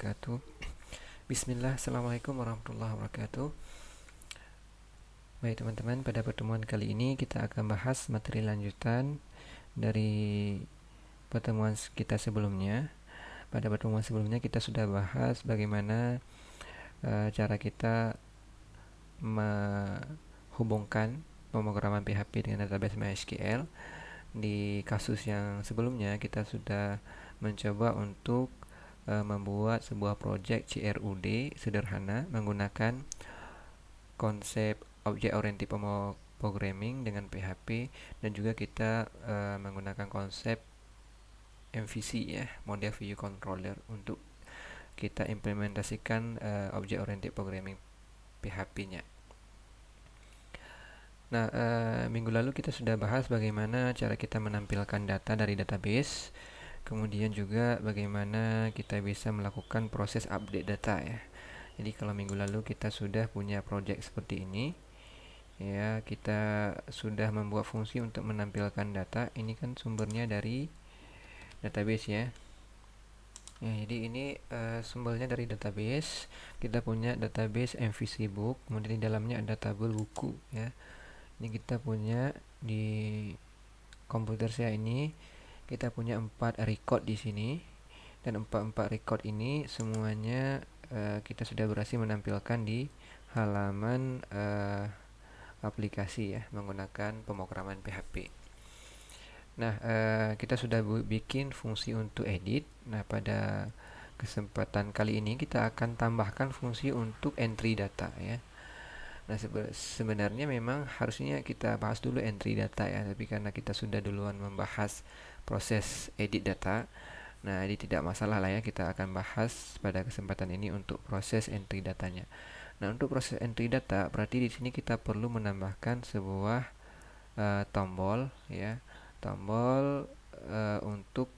wabarakatuh. Bismillah, Assalamualaikum warahmatullahi wabarakatuh. Baik teman-teman, pada pertemuan kali ini kita akan bahas materi lanjutan dari pertemuan kita sebelumnya. Pada pertemuan sebelumnya kita sudah bahas bagaimana cara kita menghubungkan pemrograman PHP dengan database MySQL. Di kasus yang sebelumnya kita sudah mencoba untuk membuat sebuah project CRUD sederhana menggunakan konsep Object Oriented Programming dengan PHP, dan juga kita menggunakan konsep MVC ya, Model View Controller, untuk kita implementasikan Object Oriented Programming PHP-nya. Nah, minggu lalu kita sudah bahas bagaimana cara kita menampilkan data dari database, kemudian juga bagaimana kita bisa melakukan proses update data ya. Jadi kalau minggu lalu kita sudah punya project seperti ini ya, kita sudah membuat fungsi untuk menampilkan data. Ini kan sumbernya dari database ya. Ya, jadi ini sumbernya dari database. Kita punya database MVC book, kemudian di dalamnya ada tabel buku ya. Ini kita punya di komputer saya ini, kita punya 4 record di sini, dan 4 record ini semuanya kita sudah berhasil menampilkan di halaman aplikasi ya, menggunakan pemrograman PHP. Nah, kita sudah bikin fungsi untuk edit. Nah, pada kesempatan kali ini kita akan tambahkan fungsi untuk entry data ya. Nah, sebenarnya memang harusnya kita bahas dulu entry data ya, tapi karena kita sudah duluan membahas proses edit data, nah ini tidak masalah lah ya, kita akan bahas pada kesempatan ini untuk proses entry datanya. Nah, untuk proses entry data berarti di sini kita perlu menambahkan sebuah tombol ya, tombol untuk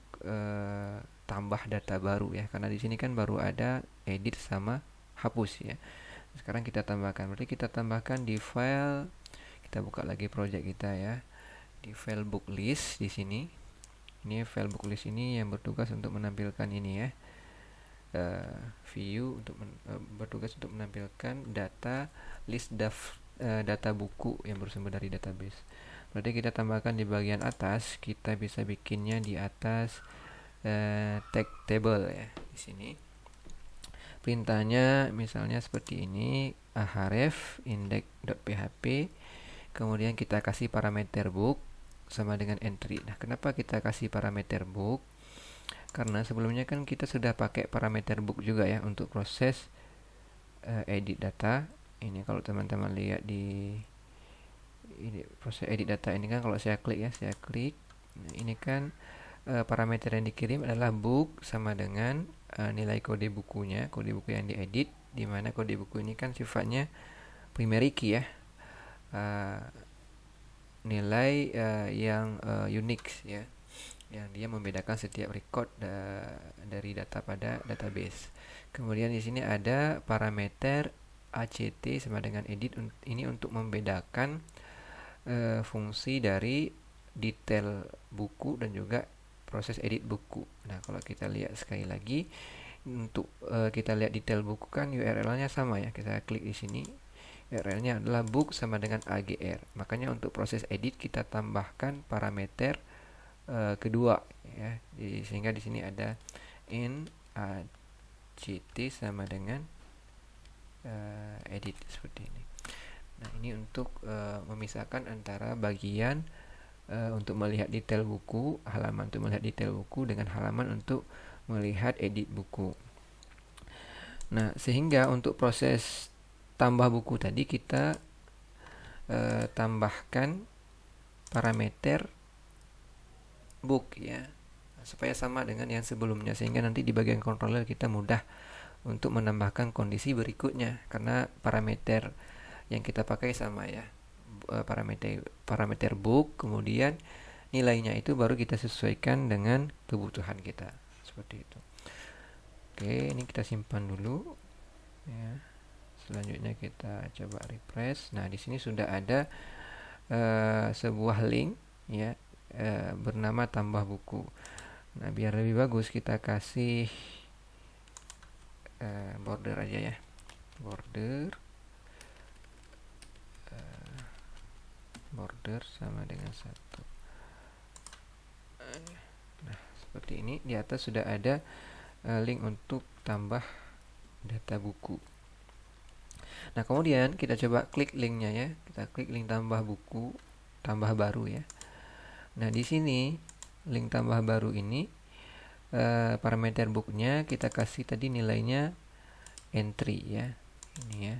tambah data baru ya, karena di sini kan baru ada edit sama hapus ya. Sekarang kita tambahkan, berarti kita tambahkan di file, kita buka lagi project kita ya, di file book list di sini. Ini file book list ini yang bertugas untuk menampilkan ini ya, view untuk bertugas untuk menampilkan data list data buku yang bersumber dari database. Berarti kita tambahkan di bagian atas, kita bisa bikinnya di atas tag table ya di sini. Perintahnya misalnya seperti ini, ahref index.php, kemudian kita kasih parameter book sama dengan entry. Nah, kenapa kita kasih parameter book? Karena sebelumnya kan kita sudah pakai parameter book juga ya untuk proses edit data. Ini kalau teman-teman lihat di ini proses edit data ini kan, kalau saya klik ya, saya klik, nah, ini kan parameter yang dikirim adalah book sama dengan nilai kode bukunya, kode buku yang diedit, di mana kode buku ini kan sifatnya primary key ya, nilai yang unik ya, yang dia membedakan setiap record dari data pada database. Kemudian di sini ada parameter act sama dengan edit, ini untuk membedakan fungsi dari detail buku dan juga proses edit buku. Nah, kalau kita lihat sekali lagi, untuk kita lihat detail buku kan URL-nya sama ya. Kita klik di sini, URL-nya adalah book sama dengan AGR. Makanya untuk proses edit kita tambahkan parameter kedua ya. Sehingga di sini ada in act sama dengan edit seperti ini. Nah, ini untuk memisahkan antara bagian untuk melihat detail buku, halaman untuk melihat detail buku, dengan halaman untuk melihat edit buku. Nah, sehingga untuk proses tambah buku tadi kita tambahkan parameter book ya, supaya sama dengan yang sebelumnya, sehingga nanti di bagian controller kita mudah untuk menambahkan kondisi berikutnya, karena parameter yang kita pakai sama ya, parameter book, kemudian nilainya itu baru kita sesuaikan dengan kebutuhan kita, seperti itu. Oke, ini kita simpan dulu ya. Selanjutnya kita coba refresh. Nah, di sini sudah ada sebuah link ya, bernama tambah buku. Nah, biar lebih bagus kita kasih border aja ya, border sama dengan 1. Nah, seperti ini. Di atas sudah ada link untuk tambah data buku. Nah, kemudian kita coba klik linknya ya. Kita klik link tambah buku, tambah baru ya. Nah, di sini link tambah baru ini parameter booknya kita kasih tadi nilainya entry ya. Ini ya,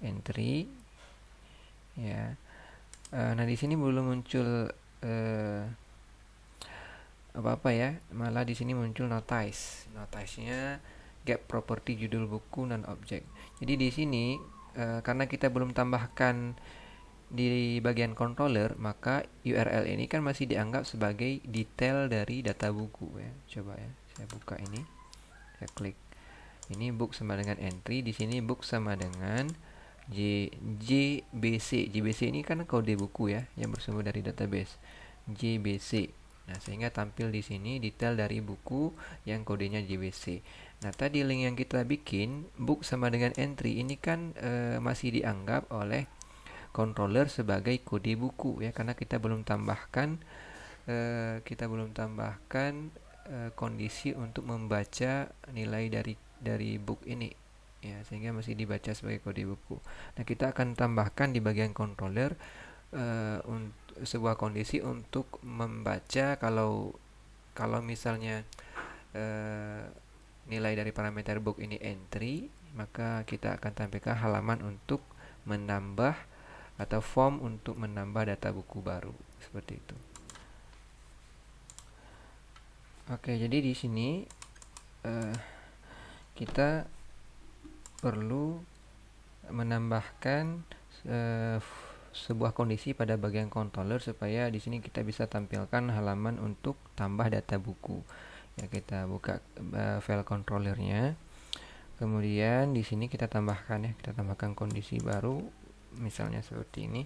entry ya. Nah, di sini belum muncul apa-apa ya, malah di sini muncul notice. Notice-nya gap property judul buku non object. Jadi di sini karena kita belum tambahkan di bagian controller, maka URL ini kan masih dianggap sebagai detail dari data buku ya. Coba ya, saya buka ini, saya klik. Ini book sama dengan entry, di sini book sama dengan JBC. JBC ini kan kode buku ya, yang bersumber dari database JBC. Nah, sehingga tampil di sini detail dari buku yang kodenya JBC. Nah, tadi link yang kita bikin book sama dengan entry ini kan masih dianggap oleh controller sebagai kode buku ya, karena kita belum tambahkan kondisi untuk membaca nilai dari book ini ya, sehingga masih dibaca sebagai kode buku. Nah, kita akan tambahkan di bagian controller sebuah kondisi untuk membaca kalau misalnya nilai dari parameter book ini entry, maka kita akan tampilkan halaman untuk menambah atau form untuk menambah data buku baru seperti itu. Oke, jadi di sini kita perlu menambahkan sebuah kondisi pada bagian controller supaya di sini kita bisa tampilkan halaman untuk tambah data buku. Ya, kita buka file controllernya. Kemudian di sini kita tambahkan kondisi baru, misalnya seperti ini.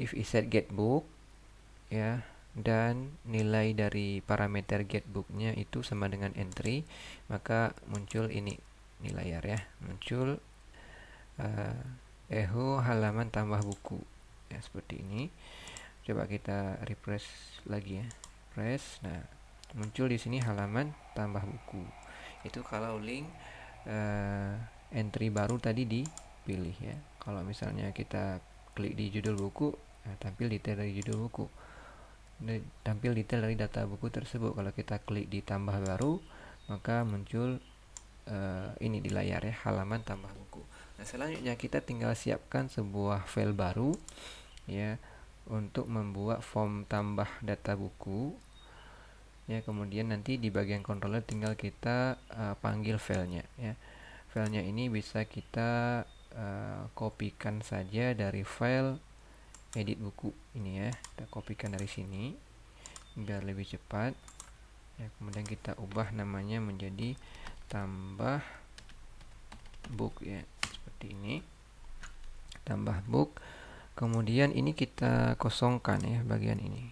If is set get book ya, dan nilai dari parameter get booknya itu sama dengan entry, maka muncul ini di layar ya, muncul echo halaman tambah buku ya, seperti ini. Coba kita refresh lagi ya, refresh. Nah, muncul di sini halaman tambah buku. Itu kalau link entry baru tadi dipilih ya. Kalau misalnya kita klik di judul buku, tampil detail dari judul buku, tampil detail dari data buku tersebut. Kalau kita klik di tambah baru, maka muncul ini di layar ya, halaman tambah buku. Nah, selanjutnya kita tinggal siapkan sebuah file baru ya untuk membuat form tambah data buku ya. Kemudian nanti di bagian controller tinggal kita panggil filenya ya. Filenya ini bisa kita kopikan saja dari file edit buku ini ya. Kita kopikan dari sini biar lebih cepat ya. Kemudian kita ubah namanya menjadi tambah book ya, seperti ini, tambah book. Kemudian ini kita kosongkan ya bagian ini,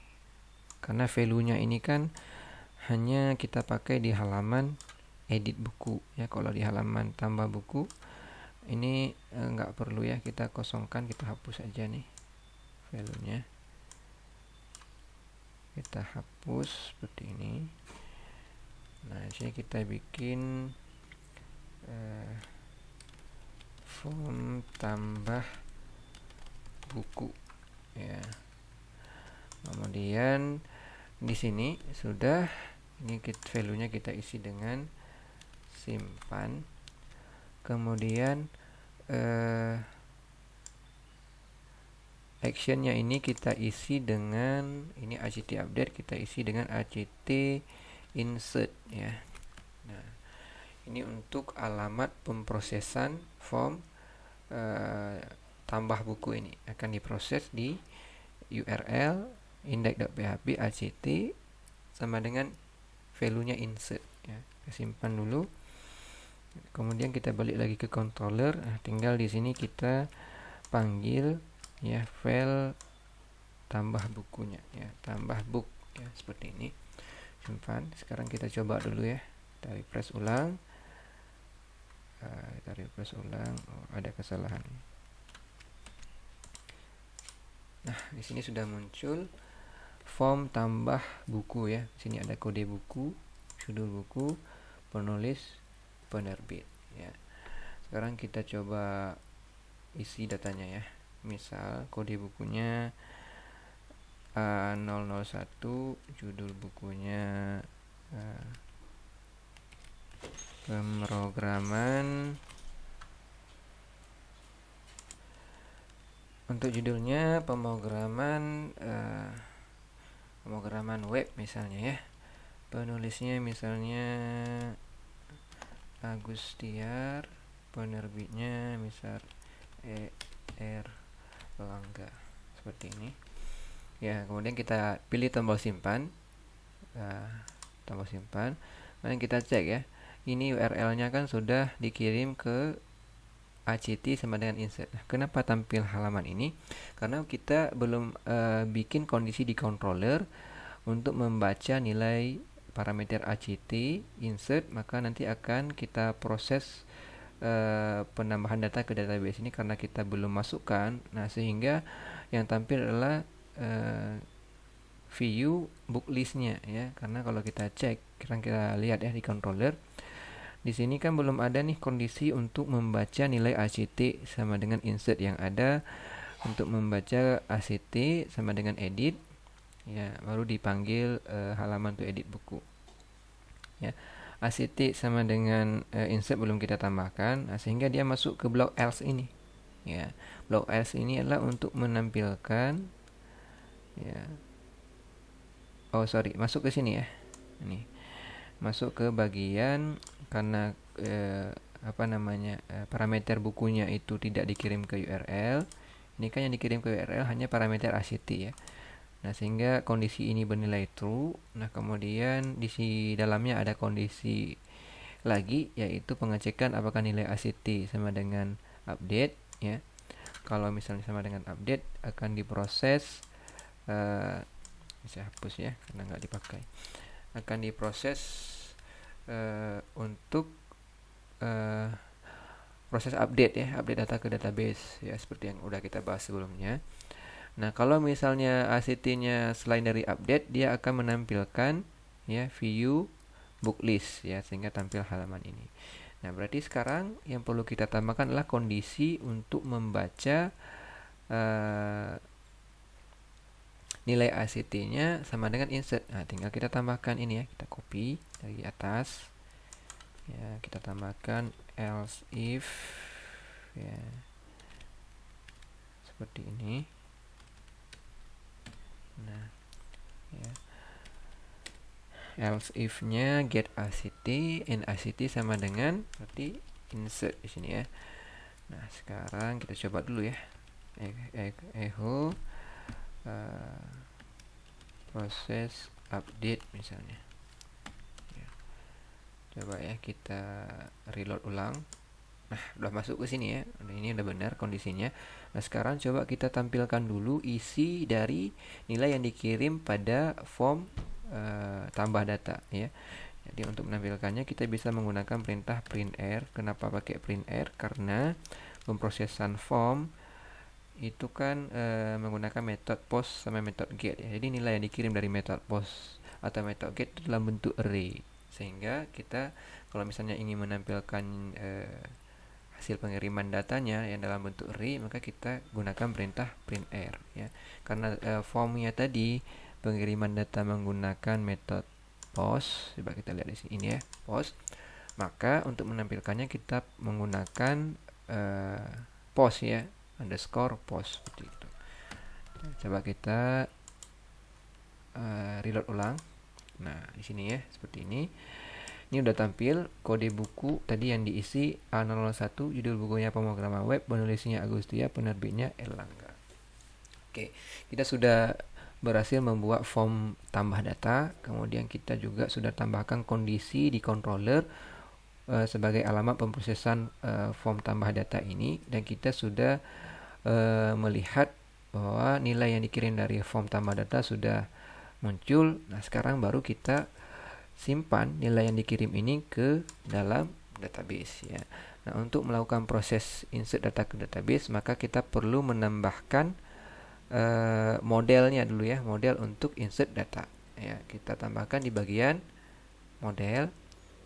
karena value-nya ini kan hanya kita pakai di halaman edit buku ya. Kalau di halaman tambah buku ini nggak perlu ya, kita kosongkan, kita hapus aja nih value-nya, kita hapus seperti ini. Nah, di sini kita bikin form tambah buku ya. Kemudian di sini sudah, ini value-nya kita isi dengan simpan. Kemudian actionnya ini kita isi dengan ini act update, kita isi dengan act insert ya. Nah, ini untuk alamat pemrosesan form tambah buku ini akan diproses di URL index.php act sama dengan value-nya insert ya. Kita simpan dulu. Kemudian kita balik lagi ke controller. Nah, tinggal di sini kita panggil ya file tambah bukunya ya, tambah book ya, seperti ini. Simpan. Sekarang kita coba dulu ya. Kita refresh ulang. Kita refresh ulang. Oh, ada kesalahan. Nah, di sini sudah muncul form tambah buku ya. Di sini ada kode buku, judul buku, penulis, penerbit ya. Sekarang kita coba isi datanya ya. Misal kode bukunya A001, judul bukunya pemrograman. Untuk judulnya pemrograman web misalnya ya. Penulisnya misalnya Agustiar, penerbitnya misal ER Langga, seperti ini ya. Kemudian kita pilih tombol simpan, kemudian kita cek ya, ini URL-nya kan sudah dikirim ke ACT sama dengan insert. Kenapa tampil halaman ini? Karena kita belum bikin kondisi di controller untuk membaca nilai parameter ACT insert, maka nanti akan kita proses penambahan data ke database ini karena kita belum masukkan. Nah, sehingga yang tampil adalah view book listnya ya. Karena kalau kita cek, kita lihat ya di controller, di sini kan belum ada nih kondisi untuk membaca nilai ACT sama dengan insert. Yang ada untuk membaca ACT sama dengan edit ya, baru dipanggil halaman untuk edit buku ya. ACT sama dengan insert belum kita tambahkan, nah, sehingga dia masuk ke blok else ini ya. Blok else ini adalah untuk menampilkan ya, masuk ke sini ya. Ini masuk ke bagian karena parameter bukunya itu tidak dikirim ke URL. Ini kan yang dikirim ke URL hanya parameter ACT ya. Nah, sehingga kondisi ini bernilai true. Nah, kemudian di dalamnya ada kondisi lagi, yaitu pengecekan apakah nilai ACT sama dengan update ya. Kalau misalnya sama dengan update, akan diproses, saya hapus ya karena nggak dipakai, akan diproses untuk proses update ya, update data ke database ya, seperti yang udah kita bahas sebelumnya. Nah, kalau misalnya ACT-nya selain dari update, dia akan menampilkan ya view book list ya, sehingga tampil halaman ini. Nah, berarti sekarang yang perlu kita tambahkan adalah kondisi untuk membaca nilai ACT-nya sama dengan insert. Nah, tinggal kita tambahkan ini ya, kita copy dari atas ya, kita tambahkan else if ya, seperti ini. Nah ya, else if-nya get ACT, and ACT sama dengan berarti insert di sini ya. Nah, sekarang kita coba dulu ya, echo proses update misalnya ya. Coba ya kita reload ulang. Nah, udah masuk ke sini ya. Ini udah benar kondisinya. Nah, sekarang coba kita tampilkan dulu isi dari nilai yang dikirim pada form tambah data ya. Jadi untuk menampilkannya kita bisa menggunakan perintah printr. Kenapa pakai printr? Karena pemrosesan form itu kan menggunakan metode post sama metode get ya. Jadi nilai yang dikirim dari metode post atau metode get itu dalam bentuk array. Sehingga kita kalau misalnya ingin menampilkan hasil pengiriman datanya yang dalam bentuk array, maka kita gunakan perintah printr ya. Karena formnya tadi pengiriman data menggunakan metode post, coba kita lihat di sini ya, post. Maka untuk menampilkannya kita menggunakan post ya, underscore post seperti itu. Coba kita reload ulang. Nah, di sini ya, seperti ini. Ini udah tampil kode buku tadi yang diisi A001, judul bukunya pemrograman web, penulisnya Agustia, penerbitnya Erlangga. Oke, kita sudah berhasil membuat form tambah data. Kemudian kita juga sudah tambahkan kondisi di controller sebagai alamat pemrosesan form tambah data ini, dan kita sudah melihat bahwa nilai yang dikirim dari form tambah data sudah muncul. Nah, sekarang baru kita simpan nilai yang dikirim ini ke dalam database ya. Nah, untuk melakukan proses insert data ke database, maka kita perlu menambahkan modelnya dulu ya, model untuk insert data ya. Kita tambahkan di bagian model.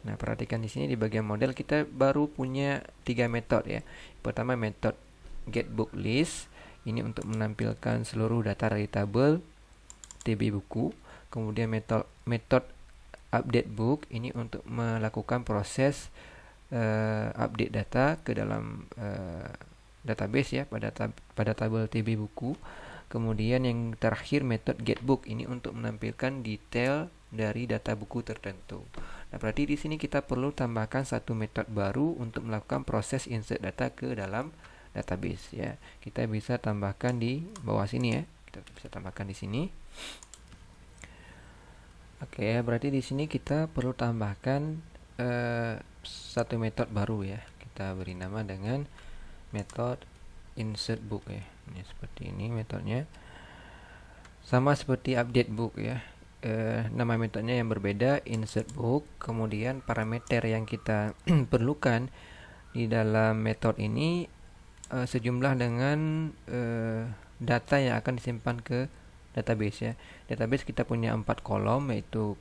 Nah, perhatikan di sini di bagian model kita baru punya 3 metode ya. Pertama, metode getBookList, ini untuk menampilkan seluruh data dari tabel TB buku. Kemudian metode updateBook, ini untuk melakukan proses update data ke dalam database ya, pada tabel TB buku. Kemudian yang terakhir, metode getBook, ini untuk menampilkan detail dari data buku tertentu. Nah, berarti di sini kita perlu tambahkan satu metode baru untuk melakukan proses insert data ke dalam database ya. Kita bisa tambahkan di bawah sini ya. Kita bisa tambahkan di sini. Oke, berarti di sini kita perlu tambahkan satu metode baru ya. Kita beri nama dengan metode insert book ya. Ini seperti ini metodenya. Sama seperti update book ya. Nama metodenya yang berbeda, insert book. Kemudian parameter yang kita perlukan di dalam metode ini sejumlah dengan data yang akan disimpan ke database ya. Database kita punya 4 kolom, yaitu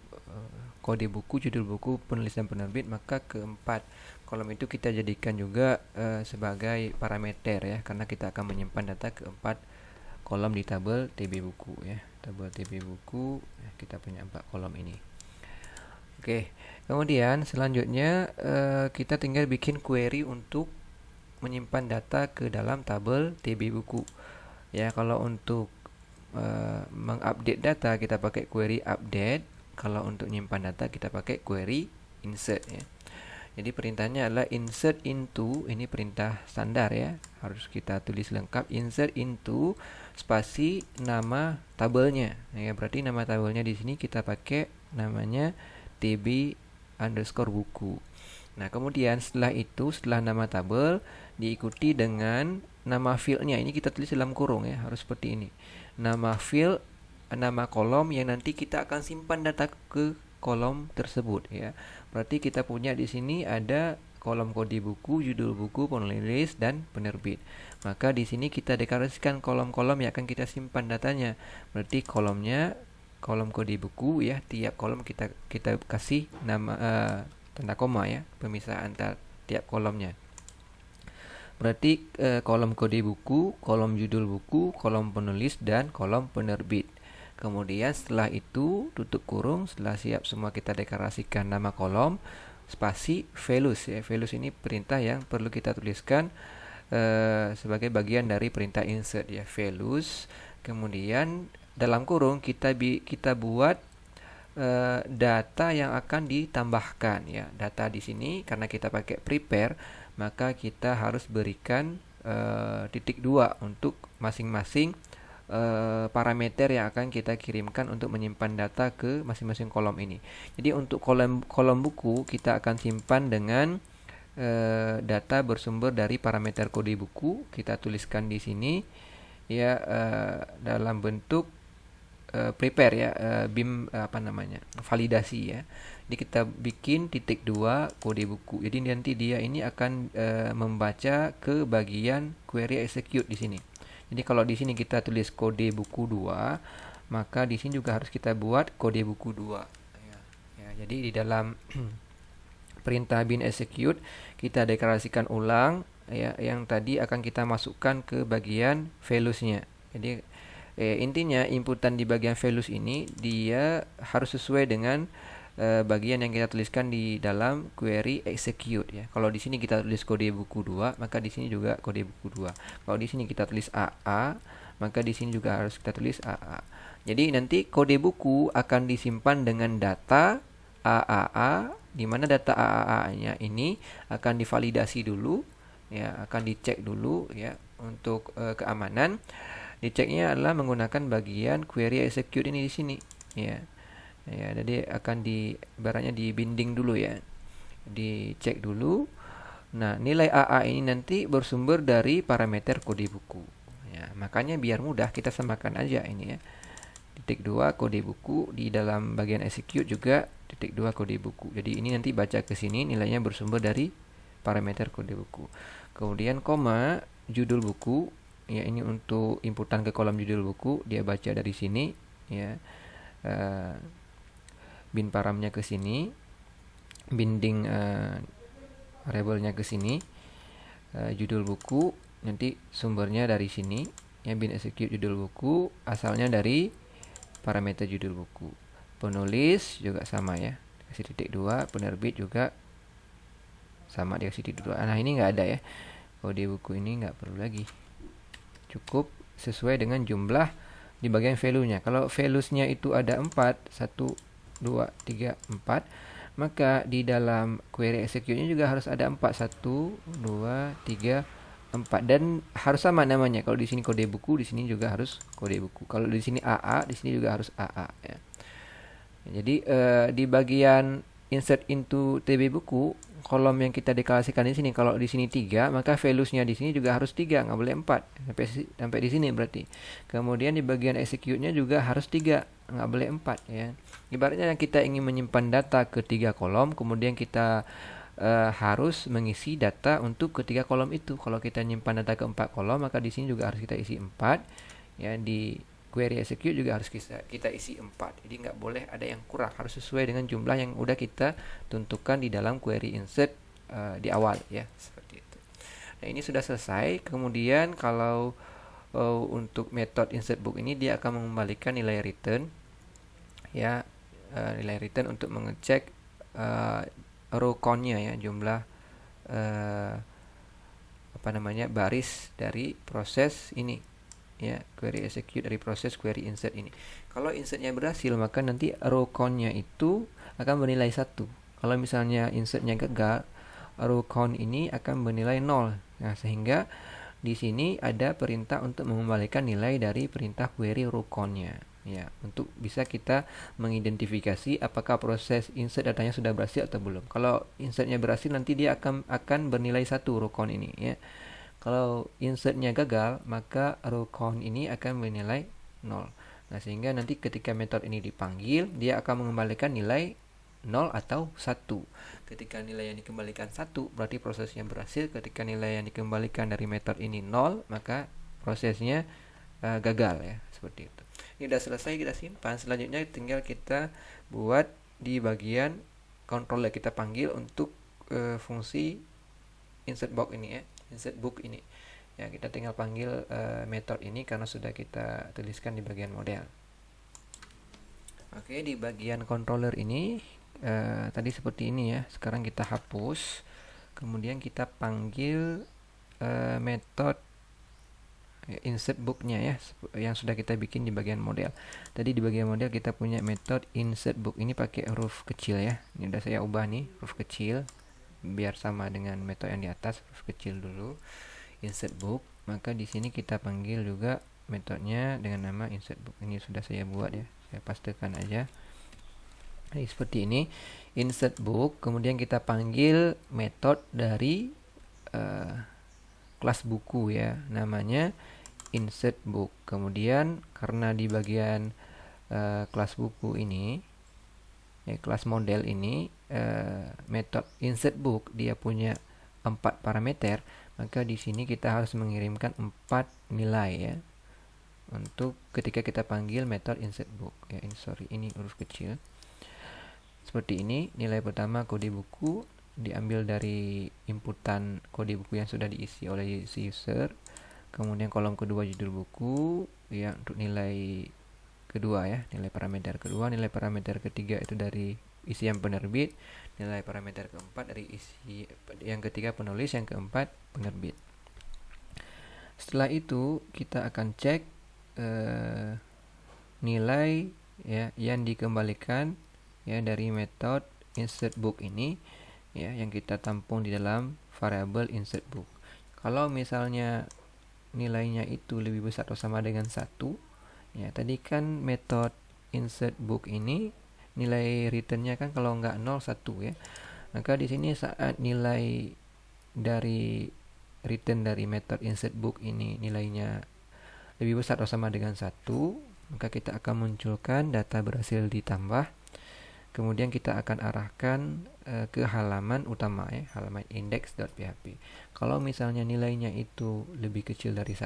kode buku, judul buku, penulis dan penerbit. Maka keempat kolom itu kita jadikan juga sebagai parameter ya, karena kita akan menyimpan data keempat kolom di tabel TB buku ya. Tabel TB buku ya, kita punya 4 kolom ini. Oke, kemudian selanjutnya kita tinggal bikin query untuk menyimpan data ke dalam tabel TB buku ya. Kalau untuk mengupdate data kita pakai query update. Kalau untuk menyimpan data kita pakai query insert ya. Jadi perintahnya adalah insert into, ini perintah standar ya, harus kita tulis lengkap, insert into spasi nama tabelnya ya. Berarti nama tabelnya di sini kita pakai namanya TB_buku. Nah, kemudian setelah itu, setelah nama tabel diikuti dengan nama fieldnya, ini kita tulis dalam kurung ya, harus seperti ini. Nama field, nama kolom yang nanti kita akan simpan data ke kolom tersebut ya. Berarti kita punya di sini ada kolom kode buku, judul buku, penulis dan penerbit. Maka di sini kita deklarasikan kolom-kolom yang akan kita simpan datanya. Berarti kolomnya kolom kode buku ya, tiap kolom kita kasih nama tanda koma ya, pemisah antar tiap kolomnya. Berarti kolom kode buku, kolom judul buku, kolom penulis dan kolom penerbit. Kemudian setelah itu tutup kurung, setelah siap semua kita deklarasikan nama kolom, spasi values ya. Values ini perintah yang perlu kita tuliskan sebagai bagian dari perintah insert ya, values. Kemudian dalam kurung kita buat data yang akan ditambahkan ya. Data di sini karena kita pakai prepare, maka kita harus berikan titik 2 untuk masing-masing parameter yang akan kita kirimkan untuk menyimpan data ke masing-masing kolom ini. Jadi untuk kolom buku kita akan simpan dengan data bersumber dari parameter kode buku. Kita tuliskan di sini ya dalam bentuk prepare ya, validasi ya. Jadi kita bikin titik 2 kode buku. Jadi nanti dia ini akan membaca ke bagian query execute di sini. Jadi kalau di sini kita tulis kode buku 2, maka di sini juga harus kita buat kode buku 2 ya. Jadi di dalam perintah bin execute kita deklarasikan ulang ya, yang tadi akan kita masukkan ke bagian values-nya. Jadi intinya inputan di bagian values ini dia harus sesuai dengan bagian yang kita tuliskan di dalam query execute ya. Kalau di sini kita tulis kode buku 2, maka di sini juga kode buku 2. Kalau di sini kita tulis AA, maka di sini juga harus kita tulis AA. Jadi nanti kode buku akan disimpan dengan data AAA, di mana data AAA-nya ini akan divalidasi dulu ya, akan dicek dulu ya untuk keamanan. Diceknya adalah menggunakan bagian query execute ini di sini ya. Ya, jadi akan ibaratnya dibinding dulu ya, dicek dulu. Nah, nilai AA ini nanti bersumber dari parameter kode buku ya. Makanya biar mudah kita samakan aja ini ya. titik 2 kode buku, di dalam bagian execute juga titik 2 kode buku. Jadi ini nanti baca ke sini, nilainya bersumber dari parameter kode buku. Kemudian koma judul buku, ya ini untuk inputan ke kolom judul buku, dia baca dari sini, ya. Bin paramnya ke sini, binding variabelnya ke sini, judul buku nanti sumbernya dari sini, ya. Bin execute judul buku asalnya dari parameter judul buku. Penulis juga sama, ya, kasih titik 2. Penerbit juga sama, dikasih titik 2. Nah ini nggak ada, ya, kode buku ini nggak perlu lagi, cukup sesuai dengan jumlah di bagian value-nya. Kalau values-nya itu ada 4, 1, 2, 3, 4, maka di dalam query execute-nya juga harus ada 4, 1, 2, 3, 4, dan harus sama namanya. Kalau di sini kode buku, di sini juga harus kode buku. Kalau di sini AA, di sini juga harus AA, ya. Jadi di bagian insert into TB buku, kolom yang kita deklarasikan di sini, kalau di sini 3, maka values-nya di sini juga harus 3, nggak boleh 4. Sampai di sini berarti. Kemudian di bagian execute-nya juga harus 3, nggak boleh 4, ya. Ibaratnya kita ingin menyimpan data ke 3 kolom, kemudian kita harus mengisi data untuk ketiga kolom itu. Kalau kita nyimpan data ke 4 kolom, maka di sini juga harus kita isi 4, ya. Di query execute juga harus kita isi 4. Jadi nggak boleh ada yang kurang, harus sesuai dengan jumlah yang udah kita tentukan di dalam query insert di awal, ya, seperti itu. Nah ini sudah selesai. Kemudian kalau untuk method insert book ini, dia akan mengembalikan nilai return, ya, nilai return untuk mengecek row count-nya, ya, jumlah baris dari proses ini, ya, query execute dari proses query insert ini. Kalau insertnya berhasil, maka nanti row count-nya itu akan bernilai 1. Kalau misalnya insertnya gagal, row count ini akan bernilai 0. Nah, sehingga di sini ada perintah untuk mengembalikan nilai dari perintah query row count-nya, ya, untuk bisa kita mengidentifikasi apakah proses insert datanya sudah berhasil atau belum. Kalau insertnya berhasil, nanti dia akan bernilai 1 row count ini, ya. Kalau insertnya gagal, maka row count ini akan bernilai 0. Nah, sehingga nanti ketika method ini dipanggil, dia akan mengembalikan nilai 0 atau 1. Ketika nilai yang dikembalikan 1, berarti prosesnya berhasil. Ketika nilai yang dikembalikan dari method ini 0, maka prosesnya gagal, ya, seperti itu. Ini sudah selesai, kita simpan. Selanjutnya tinggal kita buat di bagian controller, kita panggil untuk fungsi insert box ini, ya, insert book ini, ya. Kita tinggal panggil method ini karena sudah kita tuliskan di bagian model. Oke, di bagian controller ini tadi seperti ini, ya. Sekarang kita hapus, kemudian kita panggil method insert book-nya, ya, yang sudah kita bikin di bagian model. Tadi di bagian model kita punya method insert book ini pakai huruf kecil, ya. Ini udah saya ubah nih, huruf kecil biar sama dengan metode yang di atas, huruf kecil dulu, insert book. Maka di sini kita panggil juga metodenya dengan nama insert book. Ini sudah saya buat, ya, saya pastekan aja. Jadi seperti ini, insert book. Kemudian kita panggil metode dari kelas buku, ya, namanya insert book. Kemudian karena di bagian kelas buku ini, ya, kelas model ini, method insert book dia punya 4 parameter, maka di sini kita harus mengirimkan 4 nilai, ya, untuk ketika kita panggil method insert book, ya. Ini huruf kecil seperti ini. Nilai pertama kode buku diambil dari inputan kode buku yang sudah diisi oleh si user. Kemudian kolom kedua judul buku, ya, untuk nilai kedua, ya, nilai parameter kedua. Nilai parameter ketiga itu dari isian penerbit. Nilai parameter keempat dari isi yang ketiga penulis, yang keempat penerbit. Setelah itu kita akan cek nilai, ya, yang dikembalikan, ya, dari method insert book ini, ya, yang kita tampung di dalam variabel insert book. Kalau misalnya nilainya itu lebih besar atau sama dengan 1, ya, tadi kan method insert book ini nilai returnnya kan kalau nggak 0 1, ya. Maka di sini saat nilai dari return dari method insert book ini nilainya lebih besar atau sama dengan 1, maka kita akan munculkan data berhasil ditambah. Kemudian kita akan arahkan ke halaman utama ya, halaman index.php. Kalau misalnya nilainya itu lebih kecil dari 1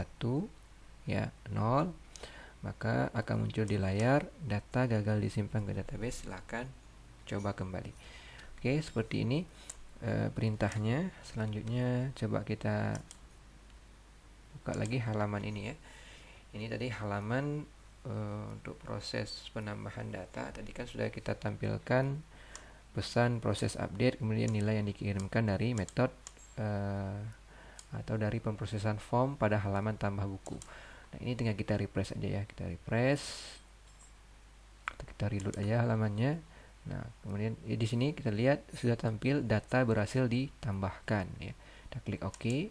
ya, 0, maka akan muncul di layar data gagal disimpan ke database, silahkan coba kembali. Oke, seperti ini perintahnya. Selanjutnya coba kita buka lagi halaman ini ya. Ini tadi halaman untuk proses penambahan data. Tadi kan sudah kita tampilkan pesan proses update, kemudian nilai yang dikirimkan dari metode atau dari pemrosesan form pada halaman tambah buku. Nah, ini tinggal kita refresh aja ya. Kita refresh, kita reload aja halamannya. Nah, kemudian ya, di sini kita lihat sudah tampil data berhasil ditambahkan ya. Kita klik OK.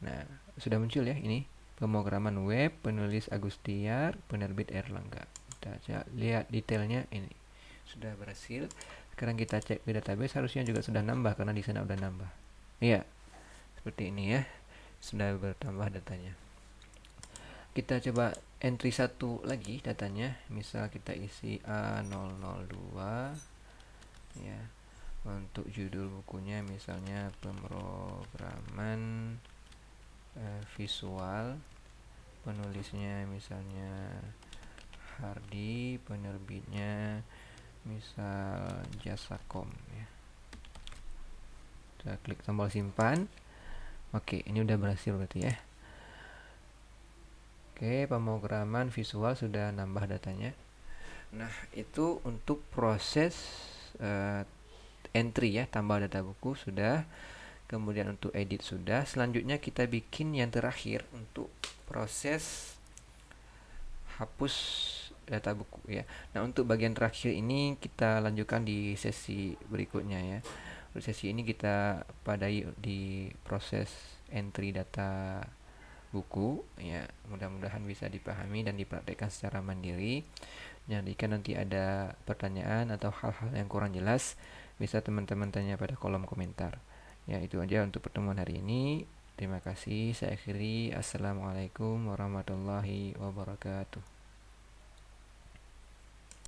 Nah, sudah muncul ya ini pemrograman web, penulis Agustiar, penerbit Erlangga. Kita lihat detailnya, ini sudah berhasil. Sekarang kita cek di database, harusnya juga sudah nambah karena di sana udah nambah. Iya, seperti ini ya, sudah bertambah datanya. Kita coba entry satu lagi datanya, misal kita isi A002 ya. Untuk judul bukunya misalnya pemrograman visual, penulisnya misalnya Hardi, penerbitnya misal Jasakom ya. Kita klik tombol simpan. Oke, ini udah berhasil berarti ya. Oke, pemrograman visual sudah nambah datanya. Nah, itu untuk proses entry ya, tambah data buku sudah. Kemudian untuk edit sudah. Selanjutnya kita bikin yang terakhir untuk proses hapus data buku ya. Nah, untuk bagian terakhir ini kita lanjutkan di sesi berikutnya ya. Untuk sesi ini kita padai di proses entry data buku ya. Mudah-mudahan bisa dipahami dan dipraktekkan secara mandiri. Jika nanti ada pertanyaan atau hal-hal yang kurang jelas, bisa teman-teman tanya pada kolom komentar. Ya, itu aja untuk pertemuan hari ini. Terima kasih. Saya akhiri. Assalamualaikum warahmatullahi wabarakatuh.